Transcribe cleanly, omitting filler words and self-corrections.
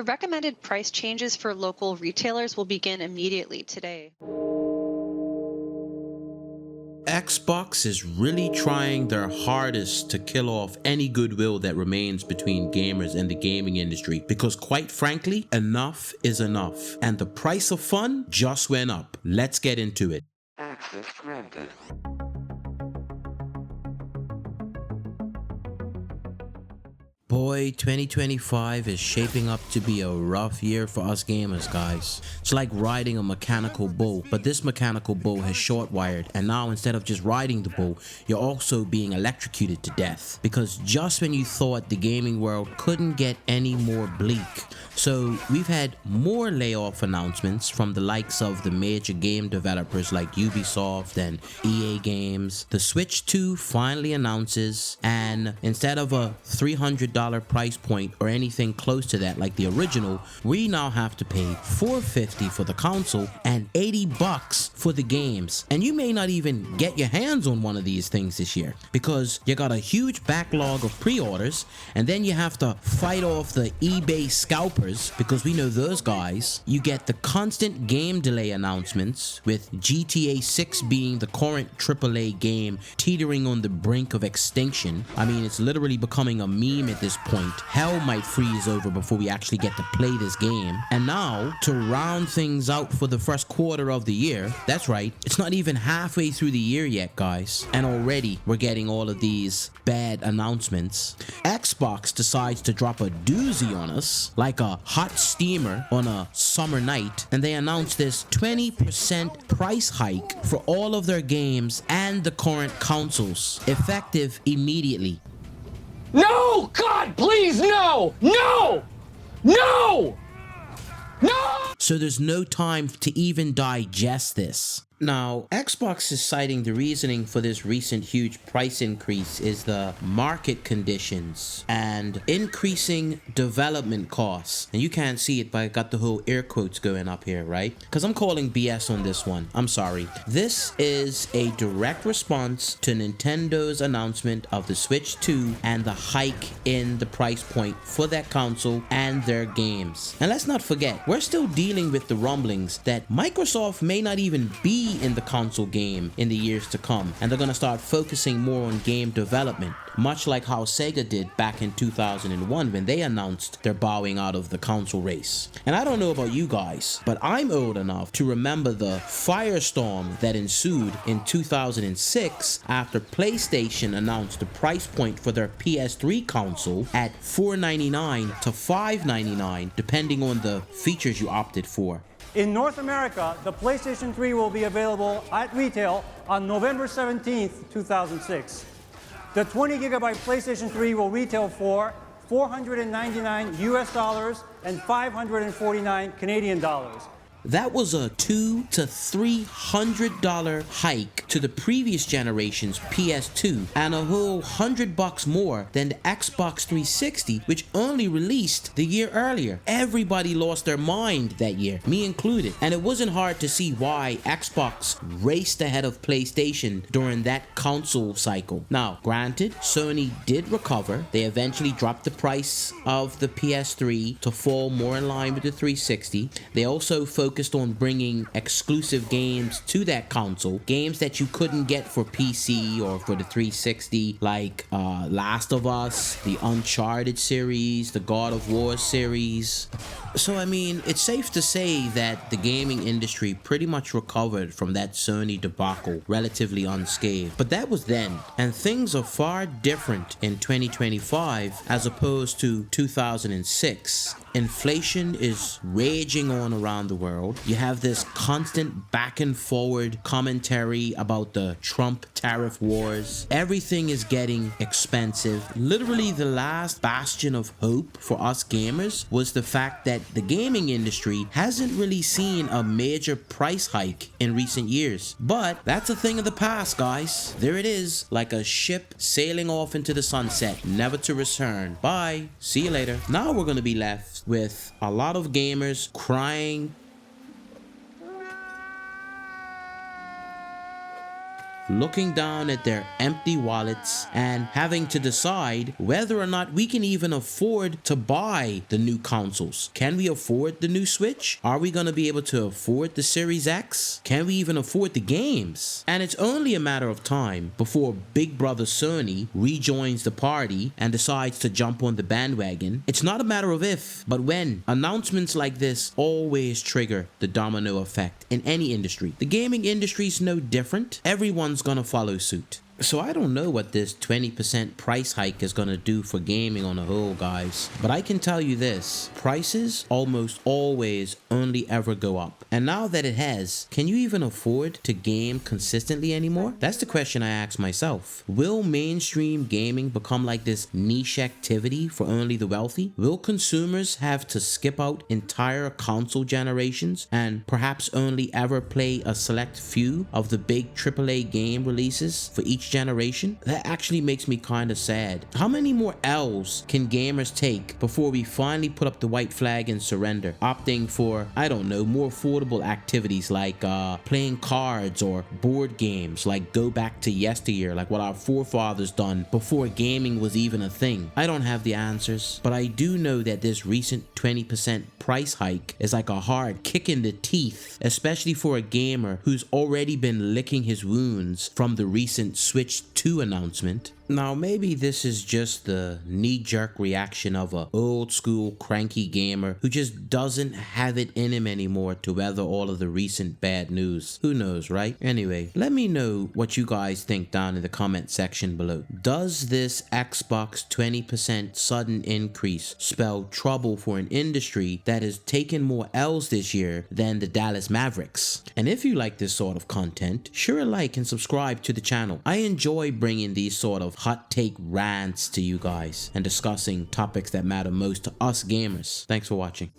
The recommended price changes for local retailers will begin immediately today. Xbox is really trying their hardest to kill off any goodwill that remains between gamers and the gaming industry because, quite frankly, enough is enough, and the price of fun just went up. Let's get into it. Access granted. Boy, 2025 is shaping up to be a rough year for us gamers, guys. It's like riding a mechanical bull, but this mechanical bull has short wired, and now instead of just riding the bull, you're also being electrocuted to death. Because just when you thought the gaming world couldn't get any more bleak, so we've had more layoff announcements from the likes of the major game developers like Ubisoft and EA Games. The Switch 2 finally announces, and instead of a $300 price point or anything close to that like the original, we now have to pay $450 for the console and $80 for the games. And you may not even get your hands on one of these things this year because you got a huge backlog of pre-orders, and then you have to fight off the eBay scalpers because we know those guys. You get the constant game delay announcements, with GTA 6 being the current AAA game teetering on the brink of extinction. I mean, it's literally becoming a meme at this point. Hell might freeze over before we actually get to play this game. And now, to round things out for the first quarter of the year, that's right, it's not even halfway through the year yet, guys, and already we're getting all of these bad announcements. Xbox decides to drop a doozy on us like a hot steamer on a summer night, and they announce this 20% price hike for all of their games and the current consoles, effective immediately. No! God, please, no! No! No! No! So there's no time to even digest this. Now, Xbox is citing the reasoning for this recent huge price increase is the market conditions and increasing development costs. And you can't see it, but I got the whole air quotes going up here, right? Because I'm calling BS on this one. I'm sorry. This is a direct response to Nintendo's announcement of the Switch 2 and the hike in the price point for that console and their games. And let's not forget, we're still dealing with the rumblings that Microsoft may not even be in the console game in the years to come, and they're going to start focusing more on game development, much like how Sega did back in 2001 when they announced they're bowing out of the console race. And I don't know about you guys, but I'm old enough to remember the firestorm that ensued in 2006 after PlayStation announced the price point for their PS3 console at $499 to $599 depending on the features you opted for. In North America, the PlayStation 3 will be available at retail on November 17th, 2006. The 20 gigabyte PlayStation 3 will retail for $499 US and 549 Canadian dollars. That was a $200 to $300 hike to the previous generation's PS2 and a whole $100 more than the Xbox 360, which only released the year earlier. Everybody lost their mind that year, me included, and it wasn't hard to see why Xbox raced ahead of PlayStation during that console cycle. Now, granted, Sony did recover. They eventually dropped the price of the PS3 to fall more in line with the 360. They also focused on bringing exclusive games to that console, games that you couldn't get for PC or for the 360, like Last of Us, the Uncharted series, the God of War series. So I mean, it's safe to say that the gaming industry pretty much recovered from that Sony debacle relatively unscathed. But that was then, and things are far different in 2025 as opposed to 2006. Inflation is raging on around the world. You have this constant back and forward commentary about the Trump tariff wars. Everything is getting expensive. Literally, the last bastion of hope for us gamers was the fact that the gaming industry hasn't really seen a major price hike in recent years. But that's a thing of the past, guys. There it is, like a ship sailing off into the sunset, never to return. Bye. See you later. Now we're going to be left with a lot of gamers crying. looking down at their empty wallets and having to decide whether or not we can even afford to buy the new consoles. Can we afford the new Switch? Are we going to be able to afford the Series X? Can we even afford the games? And it's only a matter of time before Big Brother Sony rejoins the party and decides to jump on the bandwagon. It's not a matter of if, but when. Announcements like this always trigger the domino effect in any industry. The gaming industry is no different. Everyone's gonna follow suit. So I don't know what this 20% price hike is gonna do for gaming on the whole, guys. But I can tell you this, prices almost always only ever go up. And now that it has, can you even afford to game consistently anymore? That's the question I ask myself. Will mainstream gaming become like this niche activity for only the wealthy? Will consumers have to skip out entire console generations and perhaps only ever play a select few of the big AAA game releases for each generation? That actually makes me kind of sad. How many more L's can gamers take before we finally put up the white flag and surrender, opting for, I don't know, more affordable activities like playing cards or board games, like go back to yesteryear, like what our forefathers done before gaming was even a thing? I don't have the answers, but I do know that this recent 20% price hike is like a hard kick in the teeth, especially for a gamer who's already been licking his wounds from the recent Switch 2 announcement. Now maybe this is just the knee-jerk reaction of a old school cranky gamer who just doesn't have it in him anymore to weather all of the recent bad news. Who knows, right? Anyway, let me know what you guys think down in the comment section below. Does this Xbox 20% sudden increase spell trouble for an industry that has taken more L's this year than the Dallas Mavericks? And if you like this sort of content, sure like and subscribe to the channel. I enjoy bringing these sort of hot take rants to you guys and discussing topics that matter most to us gamers. Thanks for watching.